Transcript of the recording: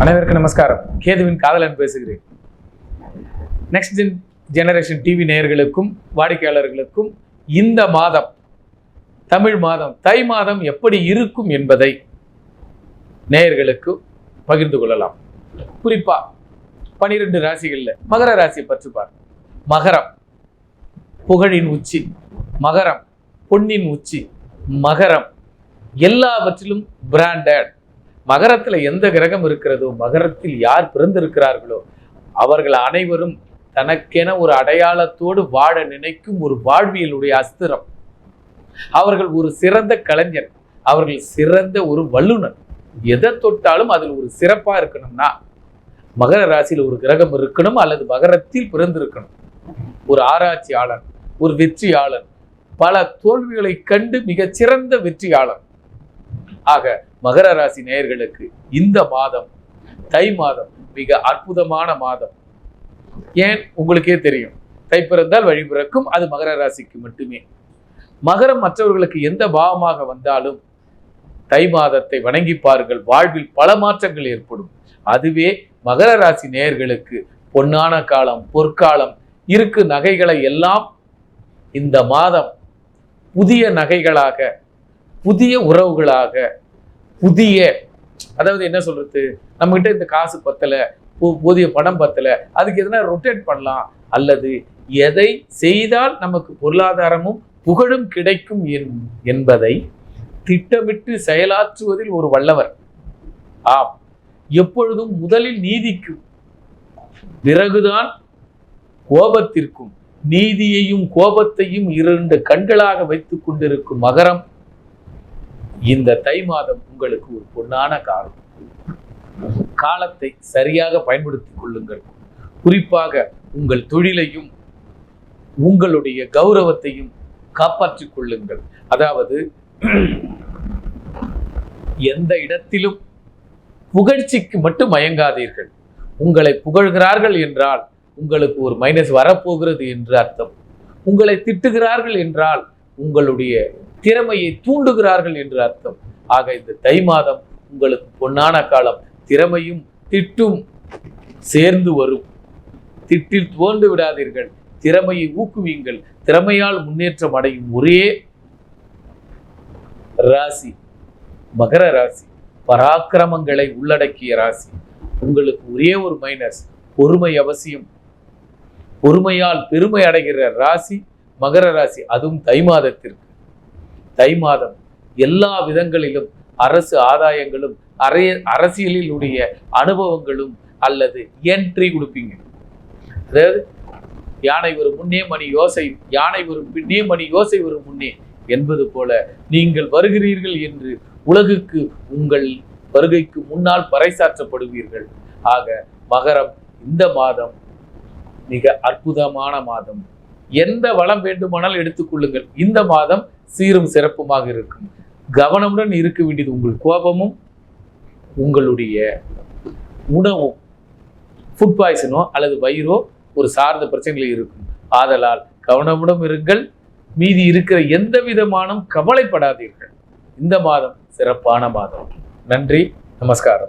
அனைவருக்கும் நமஸ்காரம். கேதுவின் காதலன் பேசுகிறேன். நெக்ஸ்ட் ஜெனரேஷன் டிவி நேயர்களுக்கும் வாடிக்கையாளர்களுக்கும் இந்த மாதம், தமிழ் மாதம், தை மாதம் எப்படி இருக்கும் என்பதை நேயர்களுக்கு பகிர்ந்து கொள்ளலாம். குறிப்பா 12 ராசிகள்ல மகர ராசியை பற்றி பார்ப்போம். மகரம் புகழின் உச்சி, மகரம் பொன்னின் உச்சி, மகரம் எல்லாவற்றிலும் பிராண்டட். மகரத்தில் எந்த கிரகம் இருக்கிறதோ, மகரத்தில் யார் பிறந்திருக்கிறார்களோ அவர்கள் அனைவரும் தனக்கென ஒரு அடையாளத்தோடு வாழ நினைக்கும் ஒரு வாழ்வியலுடைய அஸ்திரம். அவர்கள் ஒரு சிறந்த கலைஞர், அவர்கள் சிறந்த ஒரு வல்லுனர். எதை தொட்டாலும் அதில் ஒரு சிறப்பா இருக்கணும்னா மகர ராசியில் ஒரு கிரகம் இருக்கணும், அல்லது மகரத்தில் பிறந்திருக்கணும். ஒரு ஆராய்ச்சியாளர், ஒரு வெற்றியாளர், பல தோல்விகளை கண்டு மிகச்சிறந்த வெற்றியாளர். ஆக மகர ராசி நேயர்களுக்கு இந்த மாதம், தை மாதம் மிக அற்புதமான மாதம். ஏன் உங்களுக்கே தெரியும், தை பிறந்தால் வழி பிறக்கும், அது மகர ராசிக்கு மட்டுமே. மகரம் மற்றவர்களுக்கு எந்த பாவமாக வந்தாலும் தை மாதத்தை வணங்கி பாருங்கள், வாழ்வில் பல மாற்றங்கள் ஏற்படும். அதுவே மகர ராசி நேயர்களுக்கு பொன்னான காலம், பொற்காலம். இருக்கு நகைகளை எல்லாம் இந்த மாதம் புதிய நகைகளாக, புதிய உறவுகளாக, புதிய, அதாவது என்ன சொல்றது, நம்ம கிட்ட இந்த காசு பத்தல, புதிய பணம் பத்தல, அதுக்கு எதனா ரொட்டேட் பண்ணலாம், அல்லது எதை செய்தால் நமக்கு பொருளாதாரமும் புகழும் கிடைக்கும் என்பதை திட்டமிட்டு செயலாற்றுவதில் ஒரு வல்லவர். ஆம், எப்பொழுதும் முதலில் நீதிக்கும் பிறகுதான் கோபத்திற்கும், நீதியையும் கோபத்தையும் 2 கண்களாக வைத்துக் கொண்டிருக்கும் மகரம், இந்த தை மாதம் உங்களுக்கு ஒரு பொன்னான காலம். காலத்தை சரியாக பயன்படுத்திக் கொள்ளுங்கள். குறிப்பாக உங்கள் தொழிலையும் உங்களுடைய கௌரவத்தையும் காப்பாற்றிக் கொள்ளுங்கள். அதாவது எந்த இடத்திலும் புகழ்ச்சிக்கு மட்டும் மயங்காதீர்கள். உங்களை புகழ்கிறார்கள் என்றால் உங்களுக்கு ஒரு மைனஸ் வரப்போகிறது என்று அர்த்தம். உங்களை திட்டுகிறார்கள் என்றால் உங்களுடைய திறமையை தூண்டுகிறார்கள் என்று அர்த்தம். ஆக இந்த தை மாதம் உங்களுக்கு பொன்னான காலம். திறமையும் திட்டும் சேர்ந்து வரும். திட்டில் துவண்டு விடாதீர்கள், திறமையை ஊக்குவீங்கள். திறமையால் முன்னேற்றம் அடையும் ஒரே ராசி மகர ராசி. பராக்கிரமங்களை உள்ளடக்கிய ராசி. உங்களுக்கு ஒரே ஒரு மைனஸ், பொறுமை அவசியம். பொறுமையால் பெருமை அடைகிற ராசி மகர ராசி, அதுவும் தை மாதத்திற்கு. தை மாதம் எல்லா விதங்களிலும் அரசு ஆதாயங்களும், அரசியலில் உடைய அனுபவங்களும், அல்லது என்ட்ரி கொடுப்பீங்க. அதாவது யானை வரும் முன்னே மணி யோசை, யானை வரும் பின்னே மணி யோசை வரும் முன்னே என்பது போல நீங்கள் வருகிறீர்கள் என்று உலகுக்கு உங்கள் வருகைக்கு முன்னால் பறைசாற்றப்படுவீர்கள். ஆக மகரம் இந்த மாதம் மிக அற்புதமான மாதம். எந்த வளம் வேண்டுமானால் எடுத்துக்கொள்ளுங்கள். இந்த மாதம் சீரும் சிறப்புமாக இருக்கும். கவனமுடன் இருக்க வேண்டியது உங்கள் கோபமும் உங்களுடைய உணவும். ஃபுட் பாய்சனோ அல்லது வயிறோ ஒரு சார்ந்த பிரச்சனைகள் இருக்கும். ஆதலால் கவனமுடன் இருங்கள். மீதி இருக்கிற எந்த விதமான கவலைப்படாதீர்கள். இந்த மாதம் சிறப்பான மாதம். நன்றி, நமஸ்காரம்.